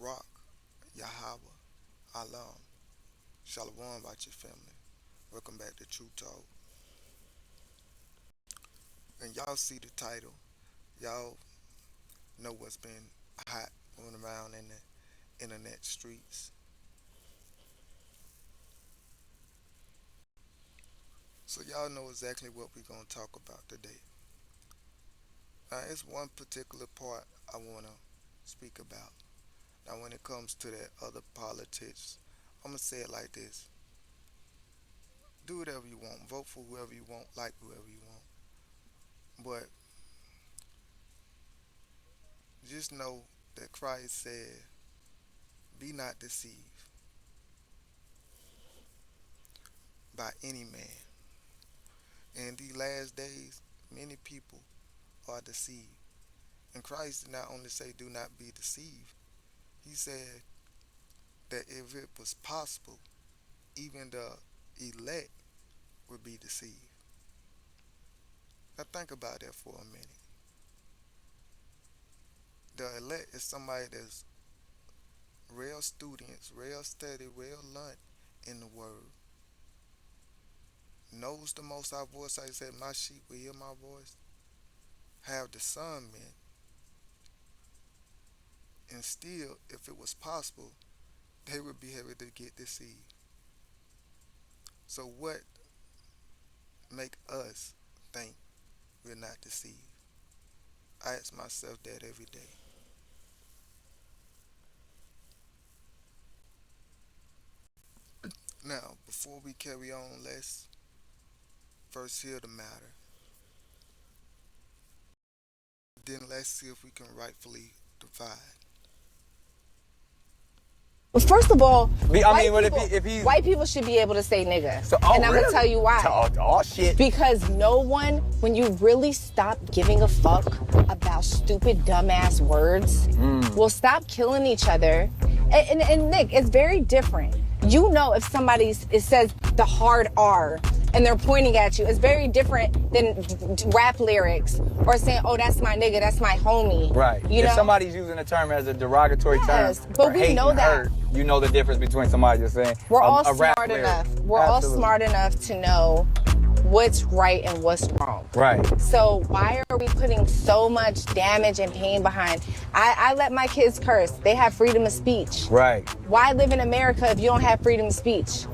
Barak, Yahweh, Alam, Shalom about your family. Welcome back to True Talk. And y'all see the title. Y'all know what's been hot going around in the internet streets. So y'all know exactly what we're gonna talk about today. Now it's one particular part I wanna speak about. Now when it comes to that other politics, I'm gonna say it like this. Do whatever you want, vote for whoever you want, like whoever you want. But just know that Christ said, be not deceived by any man. In these last days, many people are deceived. And Christ did not only say, do not be deceived, he said that if it was possible, even the elect would be deceived. Now think about that for a minute. The elect is somebody that's real students, real study, real learned in the word, knows the most our voice. I said, my sheep will hear my voice, have discernment, and still, if it was possible, they would be able to get deceived. So what make us think we're not deceived? I ask myself that every day. Now, before we carry on, let's first hear the matter. Then let's see if we can rightfully divide. Well, first of all, I mean, if he white people should be able to say nigga. so, and I'm really? gonna tell you why. Oh, shit. Because no one, when you really stop giving a fuck about stupid, dumbass words, will stop killing each other. And Nick, it's very different. You know, if it says the hard R and they're pointing at you, it's very different than rap lyrics or saying, oh, that's my nigga, that's my homie. Right. You if know? somebody's using a term as a derogatory Yes, term, but or we hate know and that. hurt, you know the difference between somebody just saying We're all a rap smart lyric. enough. We're Absolutely. all smart enough to know what's right and what's wrong. Right. So why are we putting so much damage and pain behind? I let my kids curse. They have freedom of speech. Right. Why live in America if you don't have freedom of speech?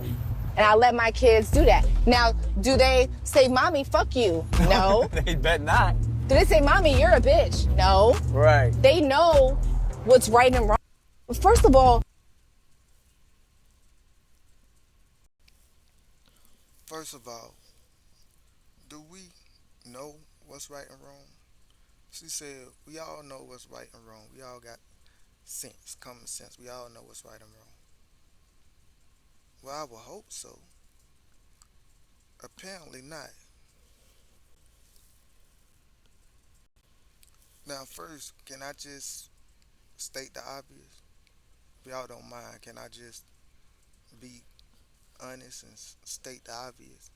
And I let my kids do that. Now, do they say, mommy, fuck you? No. They bet not. Do they say, mommy, you're a bitch? No. Right. They know what's right and wrong. First of all, First of all, do we know what's right and wrong? She said, we all know what's right and wrong. We all got sense, common sense. We all know what's right and wrong. Well, I would hope so. Apparently not. Now, first, can I just state the obvious? If y'all don't mind, can I just be honest and state the obvious?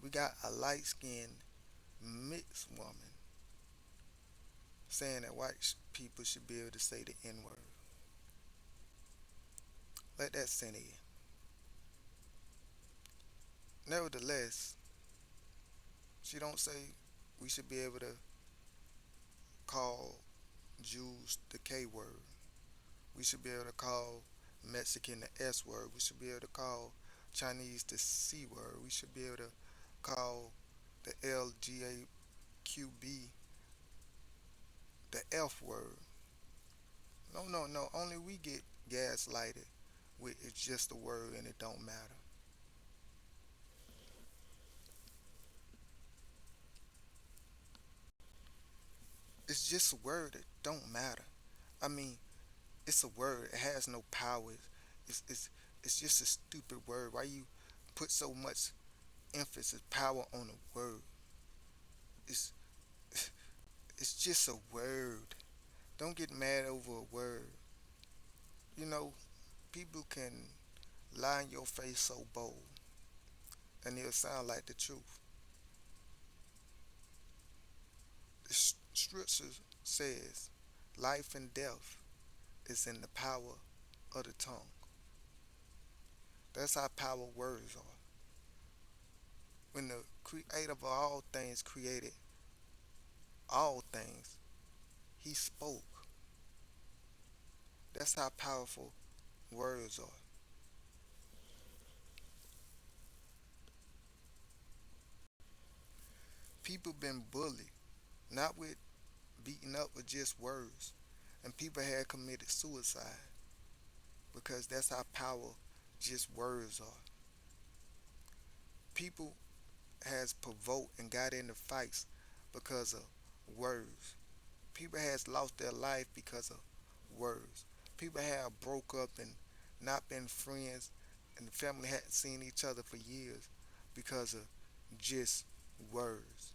We got a light skinned mixed woman saying that white people should be able to say the N word. Let that sink in. Nevertheless, she don't say we should be able to call Jews the K word. We should be able to call Mexican the S word. We should be able to call Chinese the C word. We should be able to call the LGAQB the F word. No, no, no. Only we get gaslighted with it's just a word and it don't matter. It's just a word that don't matter. I mean, it's a word. It has no power. It's it's it's just a stupid word. Why you put so much emphasis, power on a word? It's it's just a word. Don't get mad over a word. You know, people can lie in your face so bold, and it'll sound like the truth. The scripture says, "Life and death is in the power of the tongue. That's how powerful words are. When the creator of all things created all things, he spoke. That's how powerful words are. People been bullied, not with beaten up with just words. And people had committed suicide because that's how powerful just words are. People has provoked and got into fights because of words. People has lost their life because of words. People have broke up and not been friends, and the family hadn't seen each other for years because of just words.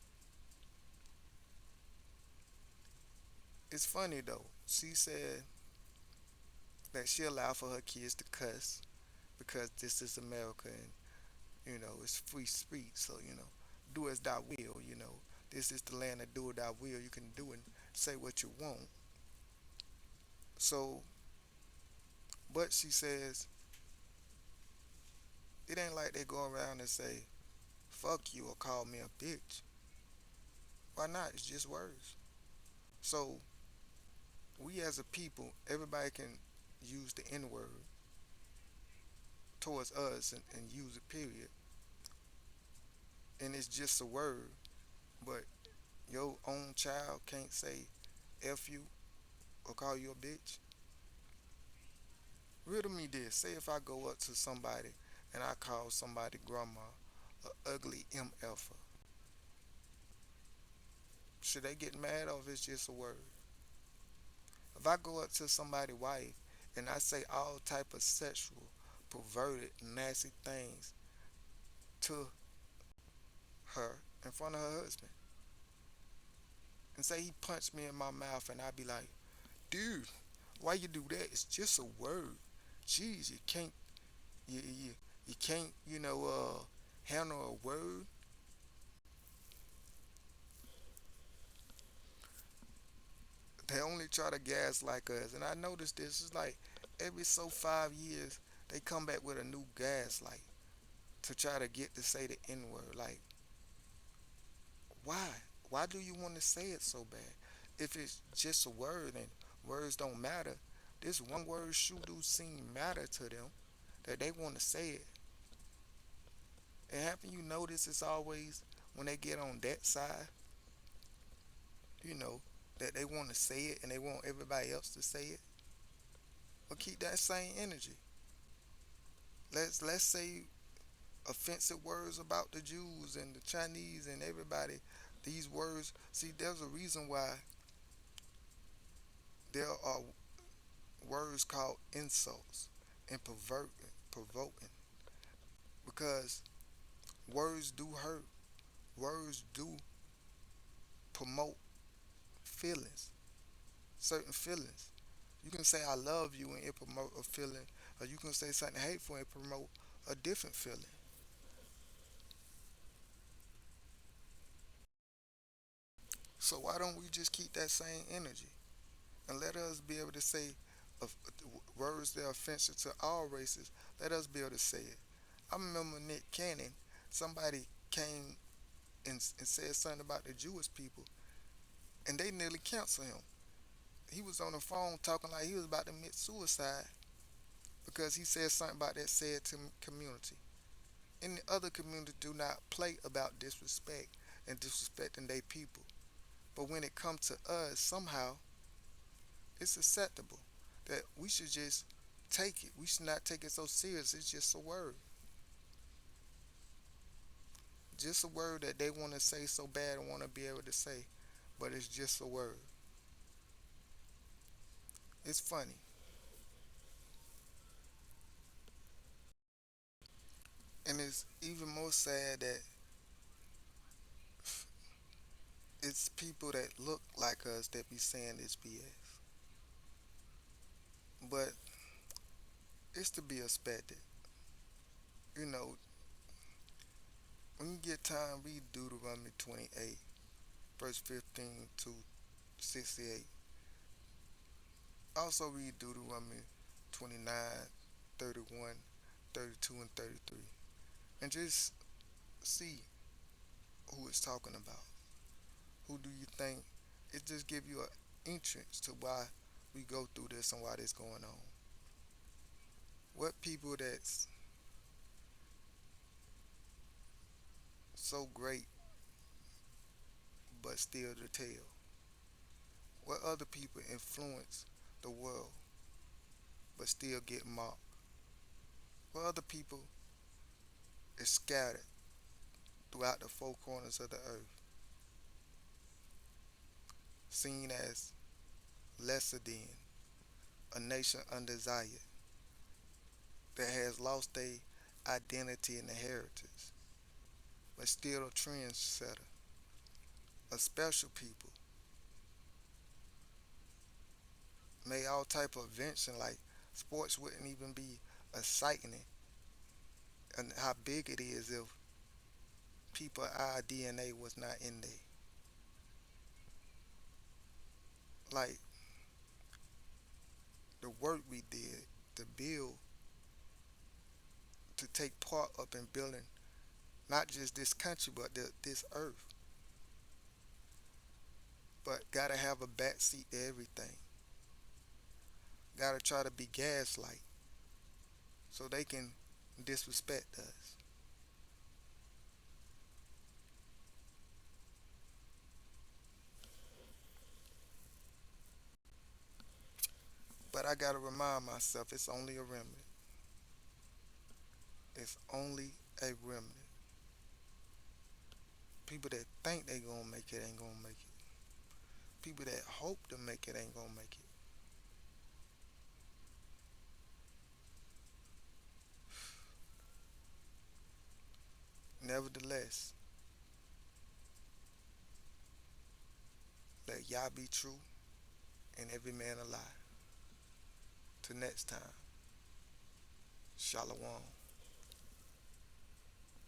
It's funny though. She said that she allowed for her kids to cuss because this is America and it's free speech. So do as thou will. This is the land of do as thou will. You can do and say what you want. So, but she says it ain't like they go around and say fuck you or call me a bitch. Why not? It's just words. So we as a people, everybody can use the N word towards us and use it. Period. And it's just a word. But your own child can't say F you or call you a bitch. Riddle me this. Say if I go up to somebody and I call somebody grandma a ugly MFer. Should they get mad or if it's just a word? If I go up to somebody's wife and I say all type of sexual, perverted, nasty things to her in front of her husband and say he punched me in my mouth and I be like, dude, why you do that? It's just a word. Jeez, you can't handle a word. They only try to gaslight us, and I noticed this is like every so 5 years they come back with a new gaslight to try to get to say the N word. Like, why? Why do you want to say it so bad? If it's just a word and words don't matter, this one word sure do seem matter to them that they want to say it. And haven't you noticed it's always when they get on that side, you know, that they want to say it and they want everybody else to say it? But keep that same energy. Let's say offensive words about the Jews and the Chinese and everybody. These words, see, there's a reason why there are words called insults and provoking, because words do hurt. Words do promote feelings, certain feelings. You can say I love you and it promote a feeling, or you can say something hateful and promote a different feeling. So why don't we just keep that same energy and let us be able to say words that are offensive to all races? Let us be able to say it. I remember Nick Cannon. Somebody came and said something about the Jewish people, and they nearly canceled him. He was on the phone talking like he was about to commit suicide because he said something about that said to community. And the other community do not play about disrespect and disrespecting their people. But when it comes to us, somehow it's acceptable that we should just take it. We should not take it so serious. It's just a word. Just a word that they want to say so bad and want to be able to say. But it's just a word. It's funny. And it's even more sad that it's people that look like us that be saying this BS. But it's to be expected. You know, when you get time, read Deuteronomy 28, verse 15 to 68. Also read Deuteronomy 29, 31, 32, and 33. And just see who it's talking about. Who do you think? It just give you an entrance to why we go through this and why this going on. What people that's so great but still to tell? What other people influence the world but still get mocked? What other people is scattered throughout the four corners of the earth, seen as lesser than, a nation undesired, that has lost their identity and inheritance, but still a trendsetter, a special people, made all type of invention like sports wouldn't even be a sighting and how big it is if people our DNA was not in there. Like the work we did to build, to take part up in building not just this country but this earth, but gotta have a backseat to everything. Gotta try to be gaslight so they can disrespect us. But I gotta remind myself it's only a remnant. It's only a remnant. People that think they gonna make it ain't gonna make it. People that hope to make it ain't gonna make it. Nevertheless, let Yah be true and every man a lie. Till next time, Shalom.